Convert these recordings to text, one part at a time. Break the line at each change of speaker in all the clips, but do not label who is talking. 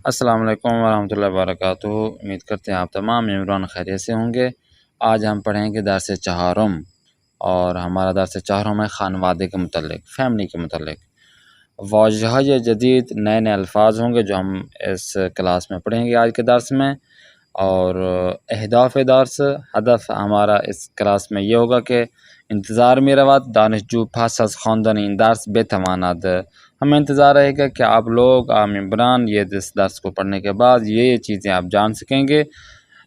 السلام علیکم ورحمۃ اللہ وبرکاتہ۔ امید کرتے ہیں آپ تمام عمران خیریت سے ہوں گے۔ آج ہم پڑھیں گے درس چہارم، اور ہمارا درس چہارم ہے خانوادے کے متعلق، فیملی کے متعلق۔ واضح جدید نئے نئے الفاظ ہوں گے جو ہم اس کلاس میں پڑھیں گے آج کے درس میں۔ اور اہداف درس، ہدف ہمارا اس کلاس میں یہ ہوگا کہ انتظار میں روات دانشجو پھاسس خواندنی درس بے تواند، ہمیں انتظار رہے گا کہ آپ لوگ ممبران یہ اس درس کو پڑھنے کے بعد یہ چیزیں آپ جان سکیں گے۔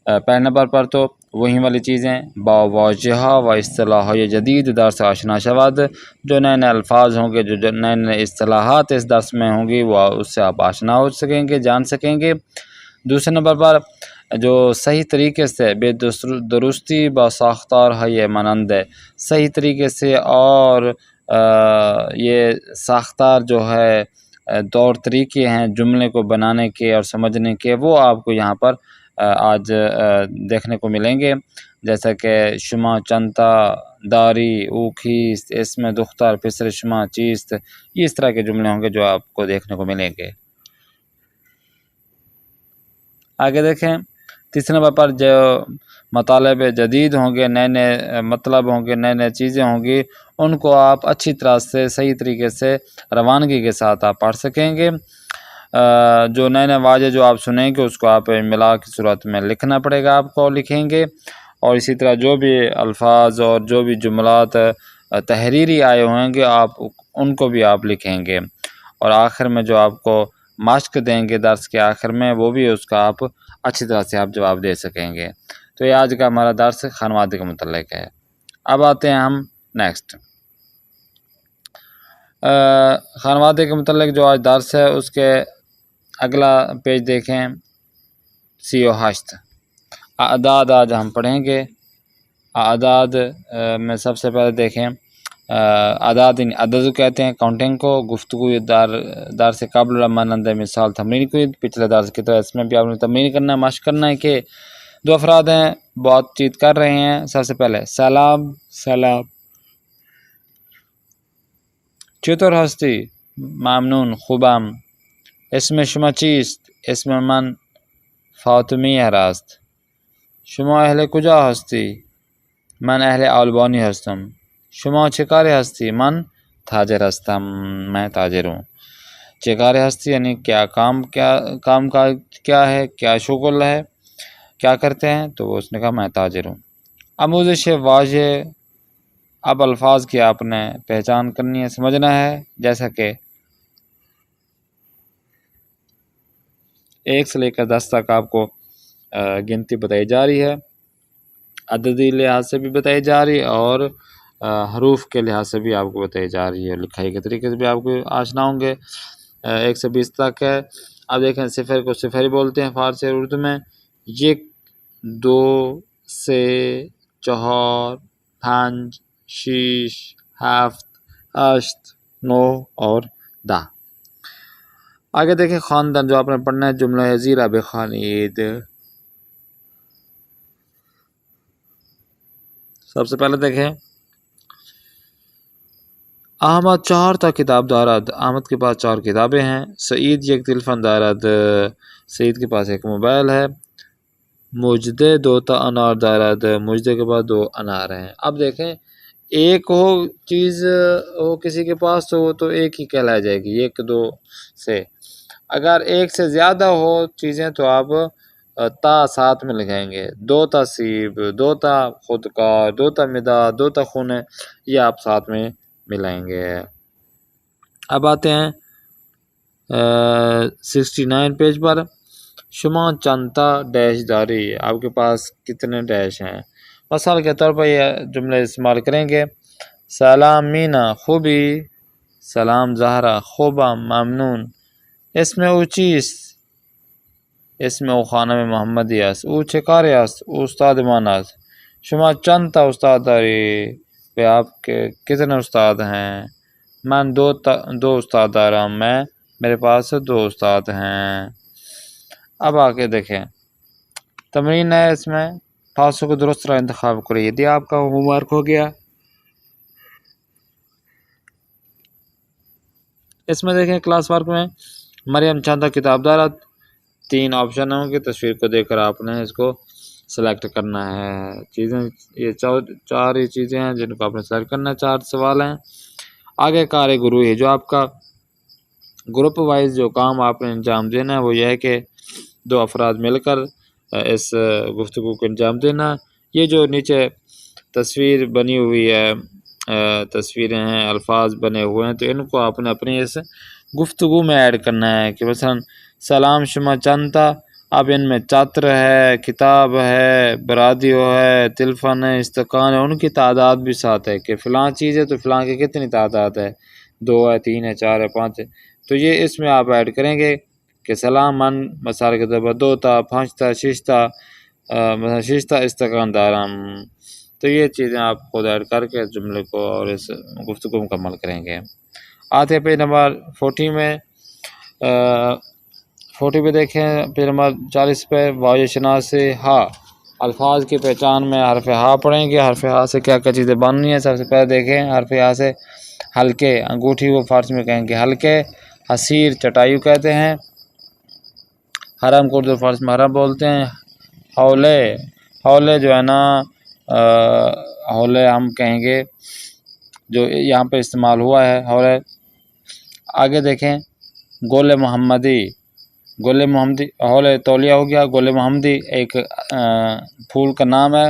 پہلے نمبر پر تو وہی والی چیزیں با واضح و اصطلاح جدید درس آشنا شواد، جو نئے نئے الفاظ ہوں گے، جو نئے نئے اصطلاحات اس درس میں ہوں گی، وہ اس سے آپ آشنا ہو سکیں گے، جان سکیں گے۔ دوسرے نمبر پر جو صحیح طریقے سے بے درستی با ساختار ہے مانند ہے، صحیح طریقے سے اور یہ ساختار جو ہے، طور طریقے ہیں جملے کو بنانے کے اور سمجھنے کے، وہ آپ کو یہاں پر آج دیکھنے کو ملیں گے۔ جیسا کہ شما چنتا داری او کھیست، اس میں دختر پسر شما چیست، یہ اس طرح کے جملے ہوں گے جو آپ کو دیکھنے کو ملیں گے۔ آگے دیکھیں، تیسرے نمبر پر جو مطالب جدید ہوں گے، نئے نئے مطلب ہوں گے، نئے نئے چیزیں ہوں گی، ان کو آپ اچھی طرح سے صحیح طریقے سے روانگی کے ساتھ آپ پڑھ سکیں گے۔ جو نئے نئے واضح جو آپ سنیں گے اس کو آپ ملا کی صورت میں لکھنا پڑے گا، آپ کو لکھیں گے۔ اور اسی طرح جو بھی الفاظ اور جو بھی جملات تحریری آئے ہوئیں گے، آپ ان کو بھی آپ لکھیں گے۔ اور آخر میں جو آپ کو مشق دیں گے درس کے آخر میں، وہ بھی اس کا آپ اچھی طرح سے آپ جواب دے سکیں گے۔ تو یہ آج کا ہمارا درس خانوادے کے متعلق ہے۔ اب آتے ہیں ہم نیکسٹ خانوادے کے متعلق جو آج درس ہے، اس کے اگلا پیج دیکھیں، 38 اعداد آج ہم پڑھیں گے۔ اعداد میں سب سے پہلے دیکھیں، اعداد عدد کہتے ہیں کاؤنٹنگ کو، گفتگو دار سے قبل مانند مثال تمرین کو، پچھلے درس کی طرح اس میں بھی آپ نے تمرین کرنا ہے، مشق کرنا ہے کہ دو افراد ہیں، بات چیت کر رہے ہیں۔ سب سے پہلے سلام سلام، چطور ہستی، ممنون خوبم، اسم شما چیست، اسم من فاطمی هست، شما اهل کجا هستی، من اهل آلبانی هستم، شما چه کاری هستی، من تاجر هستم، میں تاجر ہوں۔ چه کاری هستی یعنی کیا کام کا کیا ہے، کیا شغل ہے، کیا کرتے ہیں، تو وہ اس نے کہا میں تاجر ہوں۔ آموزش واضح، اب الفاظ کی آپ نے پہچان کرنی ہے، سمجھنا ہے۔ جیسا کہ 1 سے لے کر 10 تک آپ کو گنتی بتائی جا رہی ہے، عددی لحاظ سے بھی بتائی جا رہی ہے، اور حروف کے لحاظ سے بھی آپ کو بتائی جا رہی ہے، لکھائی کے طریقے سے بھی آپ کو آشنا ہوں گے۔ 1 سے 20 تک ہے۔ اب دیکھیں، صفر کو صفر ہی بولتے ہیں فارسی اور اردو میں۔ 1 2 3 4 5 6 7 8 9 اور 10۔ آگے دیکھیں خاندان جو آپ نے پڑھنا ہے، جملہ زیرہ بخوانید۔ سب سے پہلے دیکھیں، احمد 4 تا کتاب دارد، احمد کے پاس 4 کتابیں ہیں۔ سعید 1 تلفن دارد، سعید کے پاس 1 موبائل ہے۔ مجدے 2 تا انار دارد، مجدے کے پاس 2 انار ہیں۔ اب دیکھیں، ایک ہو چیز ہو کسی کے پاس تو وہ تو ایک ہی کہلائی جائے گی، 1 2 سے۔ اگر ایک سے زیادہ ہو چیزیں تو آپ تا ساتھ میں لکھیں گے، 2 تا سیب، 2 تا خودکار، 2 تا مداد، 2 تا خونے، یہ آپ ساتھ میں ملائیں گے۔ اب آتے ہیں 69 پیج پر، شما چنتا ڈیش داری، آپ کے پاس کتنے ڈیش ہیں۔ مثال کے طور پر یہ جملے استعمال کریں گے، سلام مینا خوبی، سلام زہرا خوبم ممنون، اسم او چیست، اسم او خانم محمدی است، او چه کاری است، او استاد من است، شما چند تا استاد داری، پہ آپ کے کتنے استاد ہیں، من 2 استاد دارم، میرے پاس 2 استاد ہیں۔ اب آگے دیکھیں، تمرین ہے، اس میں پاسوں کو درست طرح انتخاب کریں، یہ آپ کا ہوم ورک ہو گیا۔ اس میں دیکھیں کلاس ورک میں، مریم چاندہ کتاب دارت، 3 آپشن ہوں گے، تصویر کو دیکھ کر آپ نے اس کو سلیکٹ کرنا ہے۔ چیزیں یہ 4 ہی چیزیں ہیں جن کو آپ نے سلیکٹ کرنا ہے، 4 سوال ہیں۔ آگے کار گروہ ہے، جو آپ کا گروپ وائز جو کام آپ نے انجام دینا ہے وہ یہ ہے کہ 2 افراد مل کر اس گفتگو کو انجام دینا۔ یہ جو نیچے تصویر بنی ہوئی ہے، تصویریں ہیں، الفاظ بنے ہوئے ہیں، تو ان کو آپ نے اپنی اس گفتگو میں ایڈ کرنا ہے کہ مثلا سلام شما چانتا، اب ان میں چاتر ہے، کتاب ہے، برادیو ہے، تلفن ہے، استقان ہے، ان کی تعداد بھی ساتھ ہے کہ فلاں چیز ہے تو فلاں کی کتنی تعداد ہے، 2 ہے، 3 ہے، 4 ہے، 5 ہے، تو یہ اس میں آپ ایڈ کریں گے کہ سلام من مسار کے طور پر 2 تا 5 تا 6 تا مثلا 6 تا استقان دارم، تو یہ چیزیں آپ خود ایڈ کر کے جملے کو اور اس گفتگو مکمل کریں گے۔ آتے پیج نمبر 40 میں 40 پہ دیکھیں، پیج نمبر 40 پہ واضح شناسی ہا، الفاظ کی پہچان میں حرف ہا پڑھیں گے۔ حرف ہا سے کیا کیا چیزیں بننی ہیں، سب سے پہلے دیکھیں حرف ہا سے ہلکے، انگوٹھی وہ فارسی میں کہیں گے ہلکے، حسیر چٹائیو کہتے ہیں، حرم کو اردو فارسی میں حرم بولتے ہیں، حولے، حولے جو ہے نا حولے ہم کہیں گے جو یہاں پہ استعمال ہوا ہے حولے۔ آگے دیکھیں گول محمدی، گول محمدی، حولے تولیہ ہو گیا، گول محمدی ایک پھول کا نام ہے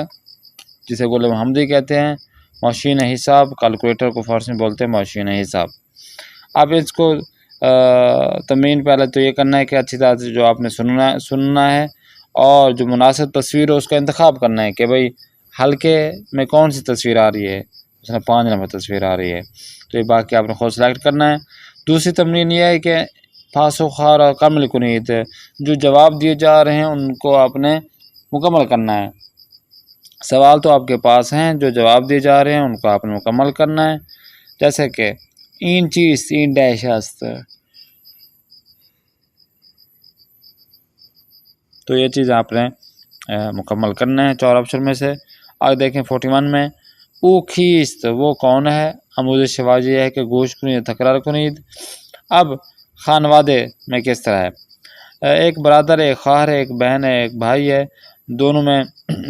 جسے گول محمدی کہتے ہیں۔ ماشین حساب، کیلکولیٹر کو فارسی میں بولتے ہیں ماشین حساب۔ اب اس کو تمرین پہلے تو یہ کرنا ہے کہ اچھی طرح سے جو آپ نے سننا ہے اور جو مناسب تصویر ہو اس کا انتخاب کرنا ہے کہ بھئی ہلکے میں کون سی تصویر آ رہی ہے، اس میں 5 نمبر تصویر آ رہی ہے، تو یہ باقی آپ نے خود سلیکٹ کرنا ہے۔ دوسری تمرین یہ ہے کہ پاسو خار اور کامل کنیت، جو جواب دیے جا رہے ہیں ان کو آپ نے مکمل کرنا ہے۔ سوال تو آپ کے پاس ہیں، جو جواب دیے جا رہے ہیں ان کو آپ نے مکمل کرنا ہے، جیسے کہ این چیز این ڈیش است، تو یہ چیز آپ نے مکمل کرنا ہے 4 آپشن میں سے۔ آگے دیکھیں 41 میں او کیست، وہ کون ہے، آموزش شواجی ہے کہ گوش کنید تکرار کنید۔ اب خانوادے میں کس طرح ہے، ایک برادر ہے، ایک خواہر ہے، ایک بہن ہے، ایک بھائی ہے، دونوں میں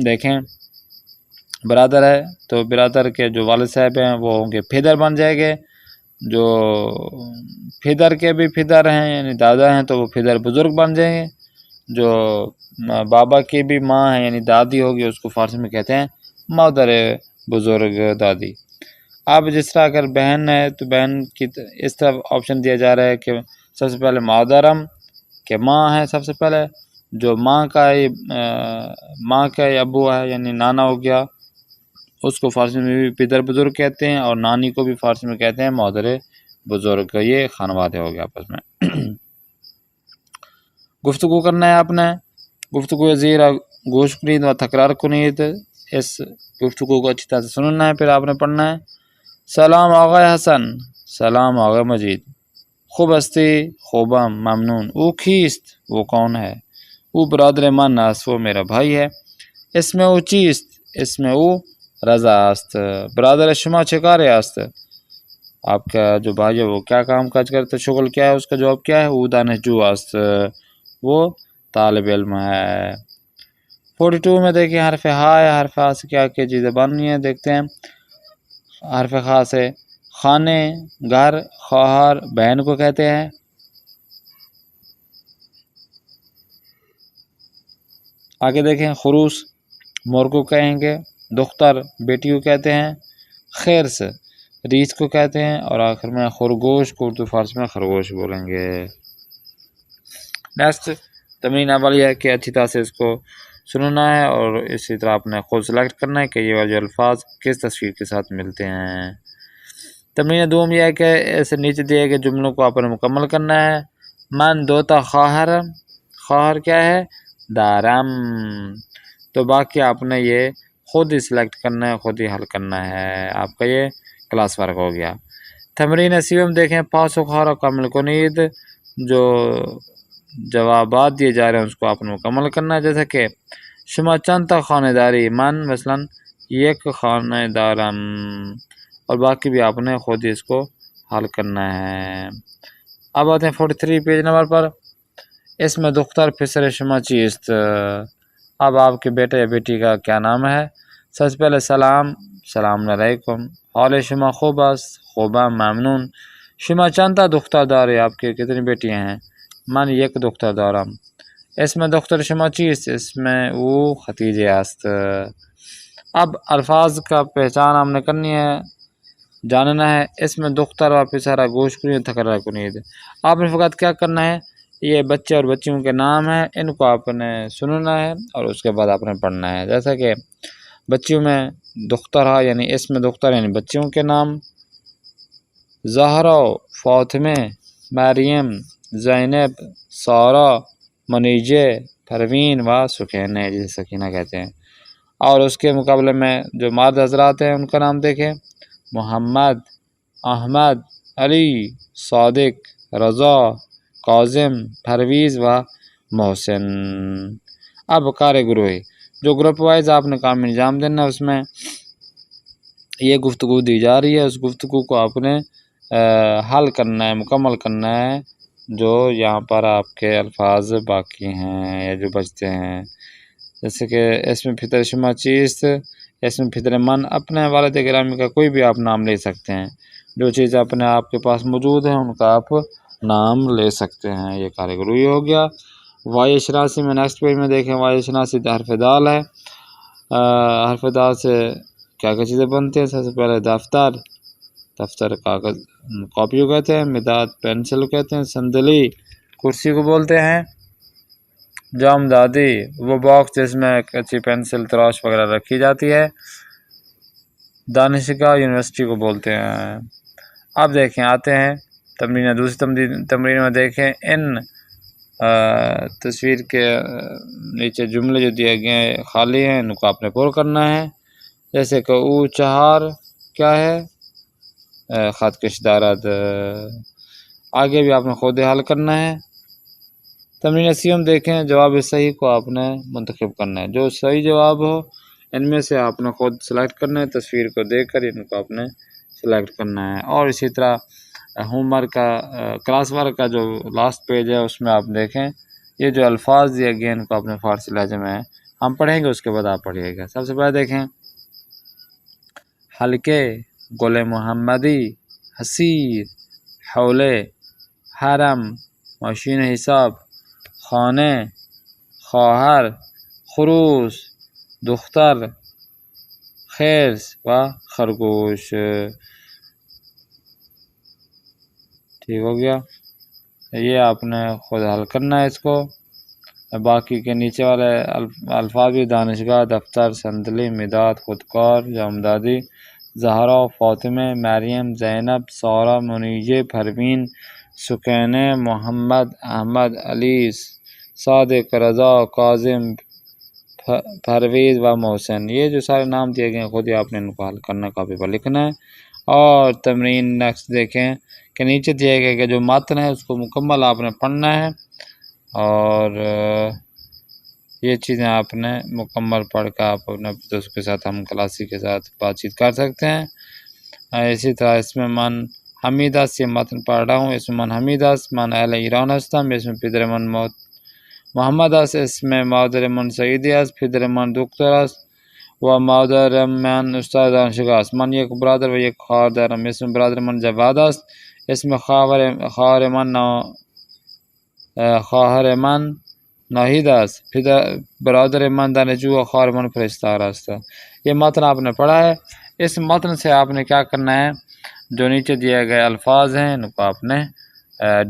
دیکھیں برادر ہے تو برادر کے جو والد صاحب ہیں وہ ہوں گے پھیدر بن جائے گے، جو پھیدر کے بھی پھیدر ہیں یعنی دادا ہیں تو وہ پھیدر بزرگ بن جائیں گے، جو بابا کی بھی ماں ہے یعنی دادی ہوگی اس کو فارسی میں کہتے ہیں مادر بزرگ دادی۔ اب جس طرح اگر بہن ہے تو بہن کی اس طرح آپشن دیا جا رہا ہے کہ سب سے پہلے مادرم کہ ماں ہے، سب سے پہلے جو ماں کا ابو ہے یعنی نانا ہو گیا، اس کو فارسی میں بھی پدر بزرگ کہتے ہیں، اور نانی کو بھی فارسی میں کہتے ہیں مادر بزرگ۔ یہ خانوادے ہو گیا آپس میں۔ گفتگو کرنا ہے آپ نے، گفتگو زیر گوش کنید و تکرار کنید، اس گفتگو کو اچھی طرح سے سننا ہے، پھر آپ نے پڑھنا ہے۔ سلام آقا حسن، سلام آقا مجید، خوب ہستی خوبم ممنون، او کیست، وہ کون ہے، او برادر من است، وہ میرا بھائی ہے، اس میں او چیست، اس میں او رضا است، برادر شما چه کاری است، آپ کا جو بھائی ہے وہ کیا کام کاج کرتے، شغل کیا ہے، اس کا جواب کیا ہے، او دانشجو است، وہ طالب علم ہے۔ 42 میں دیکھیں حرف ہا ہے، حرف ہا سے کیا کیا چیزیں بننی ہیں دیکھتے ہیں۔ حرف خا سے خانے، گھر، خواہر، بہن کو کہتے ہیں۔ آگے دیکھیں خروس مور کو کہیں گے، دختر بیٹی کو کہتے ہیں، خیرس ریچھ کو کہتے ہیں، اور آخر میں خرگوش کو اردو فارسی میں خرگوش بولیں گے۔ نیکسٹ تمرین اول یہ ہے کہ اچھی طرح سے اس کو سننا ہے اور اسی طرح آپ نے خود سلیکٹ کرنا ہے کہ یہ والے الفاظ کس تصویر کے ساتھ ملتے ہیں۔ تمرین دوم یہ ہے کہ ایسے نیچے دیے گئے جملوں کو آپ نے مکمل کرنا ہے۔ من دوتا خواہر، خواہر کیا ہے، دارم، تو باقی آپ نے یہ خود ہی سلیکٹ کرنا ہے، خود ہی حل کرنا ہے، آپ کا یہ کلاس ورک ہو گیا۔ تمرین سیوم دیکھیں پاسو خواہر کامل کنید، جو جوابات دیے جا رہے ہیں اس کو آپ نے مکمل کرنا ہے، جیسے کہ شما چند خانہ داری، من مثلا یک خانہ دارم، اور باقی بھی آپ نے خود ہی اس کو حل کرنا ہے۔ اب آتے ہیں 43 پیج نمبر پر، اسم دختر پسر شما چیست؟ اب آپ کے بیٹے یا بیٹی کا کیا نام ہے؟ سب سے پہلے سلام علیکم. حال شما خوب است؟ خوبم ممنون. شما چند تا دختر داری؟ آپ کے کتنی بیٹیاں ہیں؟ من یک دختر دارم. اسم دختر شما چیست؟ اسم او خدیجه است. اب الفاظ کا پہچان ہم نے کرنی ہے، جاننا ہے. اسم دختر و پسر گوش کنید تکرار کنید. آپ نے فقط کیا کرنا ہے، یہ بچے اور بچیوں کے نام ہیں، ان کو آپ نے سننا ہے اور اس کے بعد آپ نے پڑھنا ہے. جیسا کہ بچیوں میں دختر ہے یعنی اسم دختر یعنی بچیوں کے نام: زہرا، فاطمہ، مریم، زینب، سارہ، منیجے، پروین و سکینہ، جسے سکینہ کہتے ہیں. اور اس کے مقابلے میں جو مرد حضرات ہیں ان کا نام دیکھیں: محمد، احمد، علی، صادق، رضا، کاظم، پرویز و محسن. اب کار گروہی، جو گروپ وائز آپ نے کام انجام دینا، اس میں یہ گفتگو دی جا رہی ہے، اس گفتگو کو آپ نے حل کرنا ہے، مکمل کرنا ہے. جو یہاں پر آپ کے الفاظ باقی ہیں یا جو بچتے ہیں، جیسے کہ اسم فطر شما چیست، اسم فطر من، اپنے والد گرامی کا کوئی بھی آپ نام لے سکتے ہیں. جو چیز اپنے آپ کے پاس موجود ہیں ان کا آپ نام لے سکتے ہیں. یہ کارگروئی ہو گیا. وائی شناسی میں نیکسٹ پیج میں دیکھیں، وائی شناسی حرف دال ہے. حرف دال سے کیا کیا چیزیں بنتی ہیں؟ سب سے پہلے دفتر کاغذ کاپی کو کہتے ہیں، مداد پینسل کو کہتے ہیں، صندلی کرسی کو بولتے ہیں، جامدادی وہ باکس جس میں کچی پینسل تراش وغیرہ رکھی جاتی ہے، دانشگاہ یونیورسٹی کو بولتے ہیں. اب دیکھیں، آتے ہیں تمرین، دوسری تمرین میں دیکھیں، ان تصویر کے نیچے جملے جو دیے گئے ہیں خالی ہیں، ان کو آپ نے پر کرنا ہے. جیسے کہ او چہار کیا ہے؟ خط کش دارد. آگے بھی آپ نے خود حل کرنا ہے. تمرین سیوم دیکھیں، جواب صحیح کو آپ نے منتخب کرنا ہے. جو صحیح جواب ہو ان میں سے آپ نے خود سلیکٹ کرنا ہے، تصویر کو دیکھ کر ان کو آپ نے سلیکٹ کرنا ہے. اور اسی طرح ہوم ورک کا کلاس ورک کا جو لاسٹ پیج ہے اس میں آپ دیکھیں، یہ جو الفاظ دیے گئے ان کو آپ نے فارسی لہجے میں ہم پڑھیں گے، اس کے بعد آپ پڑھیے گا. سب سے پہلے دیکھیں: حلقے، گل محمدی، حسیر، حولے، حرم، ماشین حساب، خانے، خواہر، خروس، دختر، خرس و خرگوش. ٹھیک ہو گیا. یہ آپ نے خود حل کرنا ہے اس کو. باقی کے نیچے والے الفاظ بھی: دانشگاہ، دفتر، صندلی، مداد، خودکار، جامدادی، زہرا، فاطمہ، مریم، زینب، سارہ، منیجے، پروین، سکینہ، محمد، احمد، علی، صادق، رضا، کاظم، پرویز و محسن. یہ جو سارے نام دیے گئے ہیں خود ہی آپ نے ان کو حل کرنا، کاپی پر لکھنا ہے. اور تمرین نیکسٹ دیکھیں کہ نیچے دیے گئے کہ جو متن ہے اس کو مکمل آپ نے پڑھنا ہے، اور یہ چیزیں آپ نے مکمل پڑھ کر آپ اپنے دوست کے ساتھ، ہم کلاسی کے ساتھ بات چیت کر سکتے ہیں. اسی طرح اس میں من حمیدہ سے متن پڑھ رہا ہوں. اس میں من حمیدہ من اہل ایران هستم. اس میں پدر من محمد است. اس میں مادر من سعیدی است. پدر من دکتر است و مادر من استاد دانشگاه است. من یک برادر و یک خواهر دارم. اسم برادر من جواد است. اسم خواهر من ناهید است. برادر من دانشجو و خواهر من پرستار است. یہ متن آپ نے پڑھا ہے. اس متن سے آپ نے کیا کرنا ہے، جو نیچے دیے گئے الفاظ ہیں ان کو آپ نے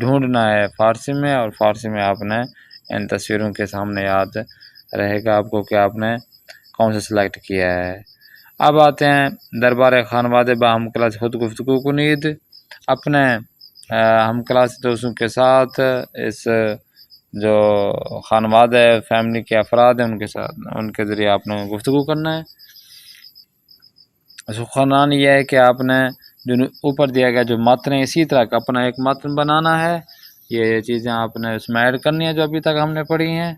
ڈھونڈنا ہے فارسی میں، اور فارسی میں آپ نے ان تصویروں کے سامنے یاد رہے گا آپ کو کہ آپ نے کون سے سلیکٹ کیا ہے. اب آتے ہیں دربار خانوادے با ہم کلاس خود گفتگو کنید. اپنے ہم کلاس دوستوں کے ساتھ اس جو خانوادہ فیملی کے افراد ہیں ان کے ساتھ، ان کے ذریعے آپ نے گفتگو کرنا ہے. سخنان یہ ہے کہ آپ نے جو اوپر دیا گیا جو متن ہے اسی طرح کا اپنا ایک متن بنانا ہے. یہ چیزیں آپ نے اس میں ایڈ کرنی ہے جو ابھی تک ہم نے پڑھی ہیں،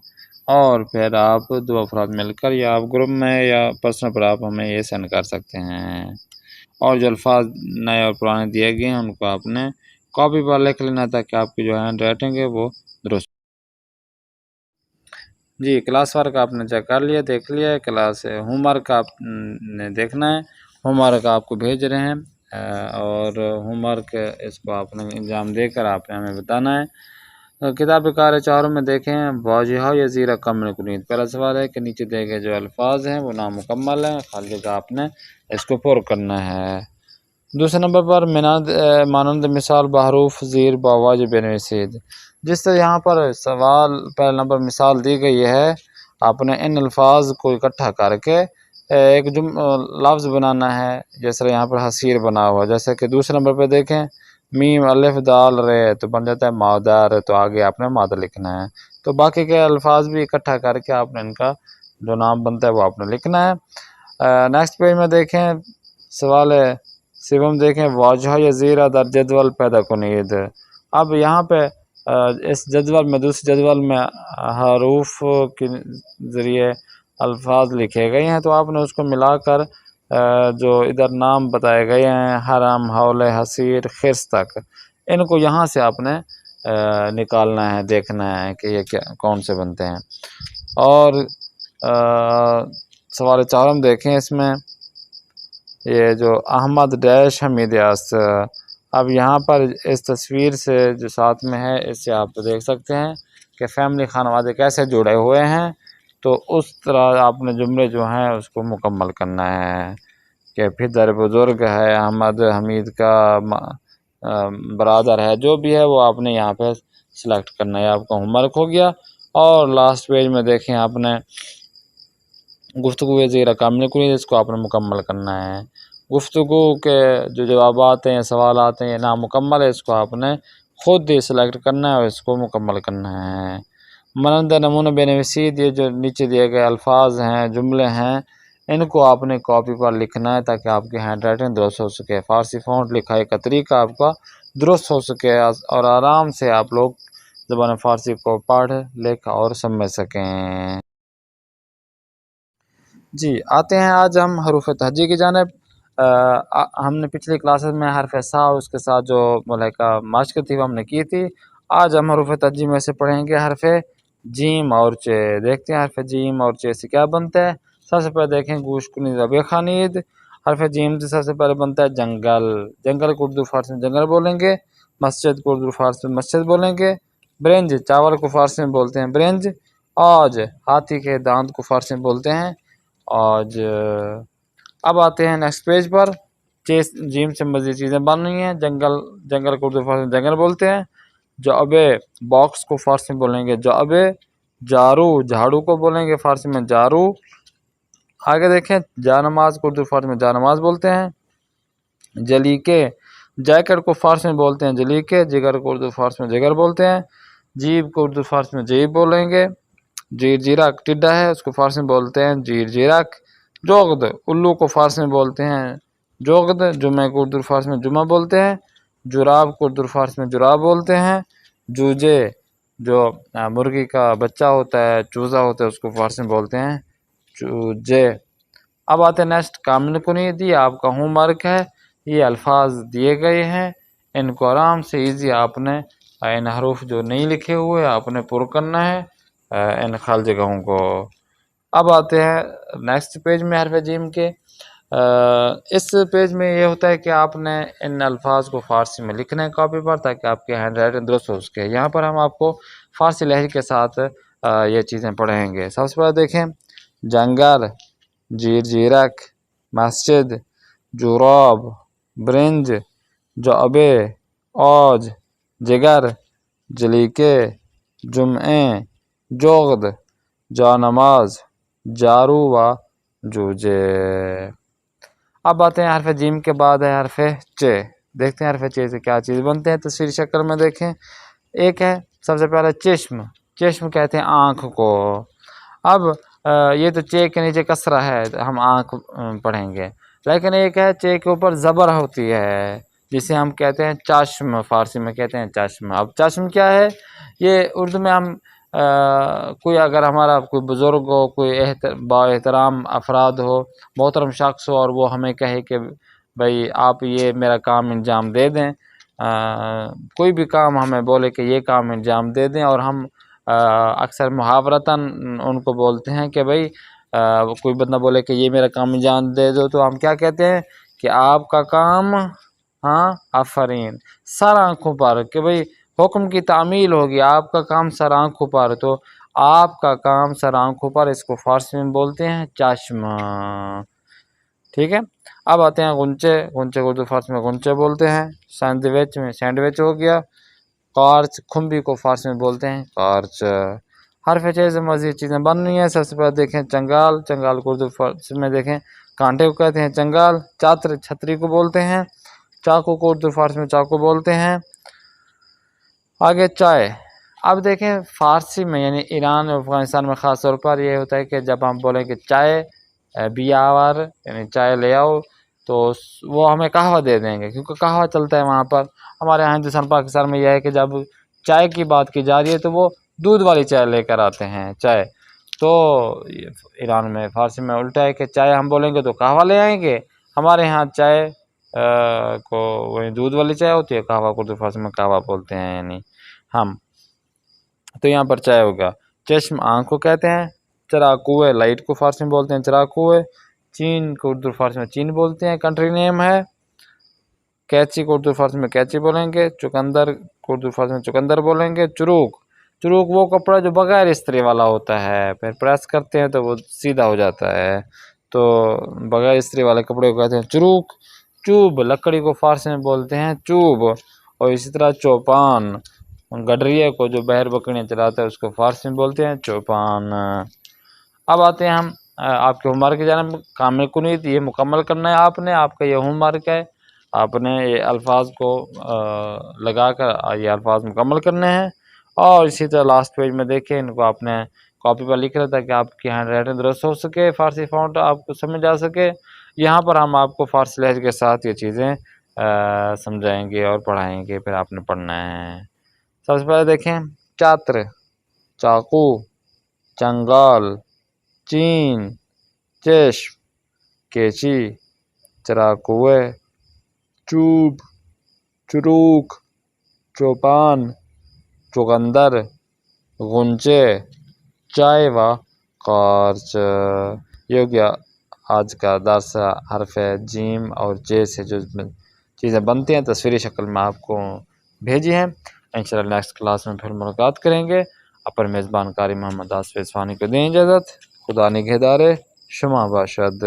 اور پھر آپ دو افراد مل کر یا آپ گروپ میں یا پرسنل پر آپ ہمیں یہ سینڈ کر سکتے ہیں. اور جو الفاظ نئے اور پرانے دیے گئے ہیں ان کو آپ نے کاپی پر لکھ لینا تاکہ آپ کی جو ہینڈ رائٹنگ ہے وہ درست جی کلاس ورک آپ نے چیک کر لیا، دیکھ لیا، کلاس ہوم ورک آپ نے دیکھنا ہے، ہوم ورک آپ کو بھیج رہے ہیں اور ہوم ورک اس کو آپ نے انجام دے کر آپ نے ہمیں بتانا ہے۔ کتاب کار چاروں میں دیکھیں واضح یزیرہ کم کنید، پہلا سوال ہے کہ نیچے دیے گئے جو الفاظ ہیں وہ نامکمل ہیں، خالی جگہ آپ نے اس کو پر کرنا ہے۔ دوسرے نمبر پر مانند مثال بحروف زیر باواج بنویسید، جس سے یہاں پر سوال پہلا نمبر مثال دی گئی ہے، آپ نے ان الفاظ کو اکٹھا کر کے ایک لفظ بنانا ہے، جیسے یہاں پر حسیر بنا ہوا، جیسے کہ دوسرے نمبر پہ دیکھیں میم الف دال رے تو بن جاتا ہے مادر، تو آگے آپ نے مادر لکھنا ہے۔ تو باقی کے الفاظ بھی اکٹھا کر کے آپ نے ان کا جو نام بنتا ہے وہ آپ نے لکھنا ہے۔ نیکسٹ پیج میں دیکھیں سوال سوم دیکھیں واجہ یزیرہ در جدول پیدا کنید، اب یہاں پہ اس جدول میں دوسرے جدول میں حروف کے ذریعے الفاظ لکھے گئے ہیں، تو آپ نے اس کو ملا کر جو ادھر نام بتائے گئے ہیں حرم، حول، حسیر، خرس تک، ان کو یہاں سے آپ نے نکالنا ہے، دیکھنا ہے کہ یہ کون سے بنتے ہیں۔ اور سوال چارم دیکھیں، اس میں یہ جو احمد ڈیش حمید یاس، اب یہاں پر اس تصویر سے جو ساتھ میں ہے اس سے آپ دیکھ سکتے ہیں کہ فیملی خانوادے کیسے جڑے ہوئے ہیں، تو اس طرح آپ نے جملے جو ہیں اس کو مکمل کرنا ہے کہ پدر بزرگ ہے، احمد حمید کا برادر ہے، جو بھی ہے وہ آپ نے یہاں پہ سلیکٹ کرنا ہے، آپ کا ہوم ورک ہو گیا۔ اور لاسٹ پیج میں دیکھیں آپ نے گفتگو زیرہ کامل کنید، اس کو آپ نے مکمل کرنا ہے۔ گفتگو کے جو جوابات ہیں، سوالات ہیں، یہ نامکمل ہے، اس کو آپ نے خود ہی سلیکٹ کرنا ہے اور اس کو مکمل کرنا ہے۔ مانند نمونہ بنویسید، یہ جو نیچے دیے گئے الفاظ ہیں، جملے ہیں، ان کو آپ نے کاپی پر لکھنا ہے تاکہ آپ کی ہینڈ رائٹنگ درست ہو سکے، فارسی فونٹ لکھائی کا طریقہ آپ کا درست ہو سکے اور آرام سے آپ لوگ زبان فارسی کو پڑھ لکھ اور سمجھ سکیں۔ جی آتے ہیں آج ہم حروف تہجی کی جانب۔ ہم نے پچھلی کلاسز میں حرف سا اور اس کے ساتھ جو ملحقہ مشق تھی وہ ہم نے کی تھی۔ آج ہم حروف تہجی میں سے پڑھیں گے حرف جیم اور چے۔ دیکھتے ہیں حرف جیم اور چے سے کیا بنتا ہے۔ سب سے پہلے دیکھیں گوش کنید ربی خانید، حرف جیم سے سب سے پہلے بنتا ہے جنگل، جنگل کو اردو فارسی میں جنگل بولیں گے۔ مسجد کو اردو فارسی میں مسجد بولیں گے۔ برنج، چاول کو فارسی میں بولتے ہیں برنج۔ آج، ہاتھی کے دانت کو فارسی میں بولتے ہیں آج۔ اب آتے ہیں نیکسٹ پیج پر، چیس جیم سے مزید چیزیں بن رہی ہیں۔ جنگل، جنگل کو اردو فارسی میں جنگل بولتے ہیں۔ جعبے، باکس کو فارسی میں بولیں گے جعبے۔ جارو، جھاڑو کو بولیں گے فارسی میں جارو۔ آگے دیکھیں جا نماز کو اردو فارسی میں جا نماز بولتے ہیں۔ جلیقے، جیکٹ کو فارسی میں بولتے ہیں جلیقے۔ جگر کو اردو فارسی میں جگر بولتے ہیں۔ جیب کو اردو فارسی میں جیب بولیں گے۔ جیر جیرک، ٹڈا ہے، اس کو فارسی میں بولتے ہیں جیر جیرک۔ جوغد، الو کو فارسی میں بولتے ہیں جوغد۔ جمعہ کو اردو فارسی میں جمعہ بولتے ہیں۔ جراب کو اردو فارسی میں جراب بولتے ہیں۔ جوجے، جو مرغی کا بچہ ہوتا ہے، چوزا ہوتا ہے، اس کو فارسی میں بولتے ہیں چوجے۔ اب آتے ہیں نیکسٹ کامل کنید، یہ آپ کا ہوم ورک ہے، یہ الفاظ دیے گئے ہیں، ان کو آرام سے ایزی آپ نے ان حروف جو نہیں لکھے ہوئے آپ نے پر کرنا ہے ان خالی جگہوں کو۔ اب آتے ہیں نیکسٹ پیج میں حرف جیم کے۔ اس پیج میں یہ ہوتا ہے کہ آپ نے ان الفاظ کو فارسی میں لکھنا ہے کاپی پر تاکہ آپ کی ہینڈ رائٹنگ درست ہو سکے۔ یہاں پر ہم آپ کو فارسی لہجے کے ساتھ یہ چیزیں پڑھیں گے۔ سب سے پہلے دیکھیں جنگل، جیر جیرک، مسجد، جراب، برنج، جعبے، آج، جگر، جلیقے، جمعے، جوغد، جا نماز، جارو و جوجے۔ اب آتے ہیں حرف جیم کے بعد ہے حرف چے۔ دیکھتے ہیں حرف چے سے کیا چیز بنتے ہیں، تصویری شکل میں دیکھیں۔ ایک ہے سب سے پہلے چشم، چشم کہتے ہیں آنکھ کو۔ اب یہ تو چے کے نیچے کسرہ ہے، ہم آنکھ پڑھیں گے، لیکن ایک ہے چے کے اوپر زبر ہوتی ہے جسے ہم کہتے ہیں چشم، فارسی میں کہتے ہیں چشم۔ اب چشم کیا ہے، یہ اردو میں ہم کوئی اگر ہمارا کوئی بزرگ ہو، کوئی با احترام افراد ہو، محترم شخص ہو، اور وہ ہمیں کہے کہ بھائی آپ یہ میرا کام انجام دے دیں، کوئی بھی کام ہمیں بولے کہ یہ کام انجام دے دیں اور ہم اکثر محاورتاً ان کو بولتے ہیں کہ بھائی کوئی بندہ بولے کہ یہ میرا کام انجام دے دو، تو ہم کیا کہتے ہیں کہ آپ کا کام، ہاں آفرین، سر آنکھوں پر، کہ بھئی حکم کی تعمیل ہوگی، آپ کا کام سر آنکھوں پر، تو آپ کا کام سر آنکھوں پر، اس کو فارسی میں بولتے ہیں چشمہ، ٹھیک ہے۔ اب آتے ہیں غنچے، غنچے کو اردو فارسی میں غنچے بولتے ہیں۔ سینڈوچ میں سینڈوچ ہو گیا۔ قارچ، کھمبی کو فارسی میں بولتے ہیں قارچ۔ حرف چ سے مزید چیزیں بن رہی ہیں۔ سب سے پہلے دیکھیں چنگال، چنگال کو اردو فارسی میں دیکھیں کانٹے کو کہتے ہیں چنگال۔ چاتر، چھتری کو بولتے ہیں۔ چاقو کو اردو فارسی میں چاقو بولتے ہیں۔ آگے چائے، اب دیکھیں فارسی میں یعنی ایران اور افغانستان میں خاص طور پر یہ ہوتا ہے کہ جب ہم بولیں کہ چائے بیاور یعنی چائے لے آؤ، تو وہ ہمیں قہوہ دے دیں گے، کیونکہ قہوہ چلتا ہے وہاں پر۔ ہمارے یہاں ہندوستان پاکستان میں یہ ہے کہ جب چائے کی بات کی جا رہی ہے تو وہ دودھ والی چائے لے کر آتے ہیں چائے، تو ایران میں فارسی میں الٹا ہے کہ چائے ہم بولیں گے تو قہوہ لے آئیں گے، ہمارے ہاں چائے کو وہی دودھ والی چائے ہوتی ہے، قہوہ کو اردو فارسی میں قہوہ بولتے ہیں یعنی ہم، تو یہاں پر چائے ہوگا۔ چشم آنکھ کو کہتے ہیں۔ چراکوئے، لائٹ کو فارسی میں بولتے ہیں چراکوئے۔ چین کو اردو فارسی میں چین بولتے ہیں، کنٹری نیم ہے۔ کیچی کو اردو فارسی میں کیچی بولیں گے۔ چقندر کو اردو فارسی میں چقندر بولیں گے۔ چروک، چروک وہ کپڑا جو بغیر استری والا ہوتا ہے، پھر پریس کرتے ہیں تو وہ سیدھا ہو جاتا ہے، تو بغیر استری والے کپڑے کو کہتے ہیں چروک۔ چوب، لکڑی کو فارسی میں بولتے ہیں چوب، اور اسی طرح چوپان، گڈریے کو جو بہر بکریاں چلاتا ہے اس کو فارسی میں بولتے ہیں چوپان۔ اب آتے ہیں ہم آپ کے ہوم ورک کی جانب۔ کام کنیت یہ مکمل کرنا ہے آپ نے، آپ کا یہ ہوم ورک ہے، آپ نے یہ الفاظ کو لگا کر یہ الفاظ مکمل کرنے ہیں، اور اسی طرح لاسٹ پیج میں دیکھیں ان کو آپ نے کاپی پر لکھ رہا تھا کہ آپ کی ہینڈ رائٹنگ درست ہو سکے، فارسی فونٹ آپ کو سمجھ آ سکے۔ یہاں پر ہم آپ کو فارسی لہجے کے ساتھ یہ چیزیں سمجھائیں گے اور پڑھائیں گے، پھر آپ نے پڑھنا ہے۔ سب سے پہلے دیکھیں چاتر، چاقو، چنگال، چین، چشم، کیچی، چراکوئے، چوب، چروک، چوپان، چقندر، غنچے، چائے و قارچ۔ یہ ہو گیا آج کا درس حرف جیم اور جے سے جو چیزیں بنتی ہیں تصویری شکل میں آپ کو بھیجی ہیں۔ انشاءاللہ نیکسٹ کلاس میں پھر ملاقات کریں گے۔ اپر میزبان قاری محمد آصف اصفہانی کو دیں اجازت۔ خدا نگہدار، شما باشد۔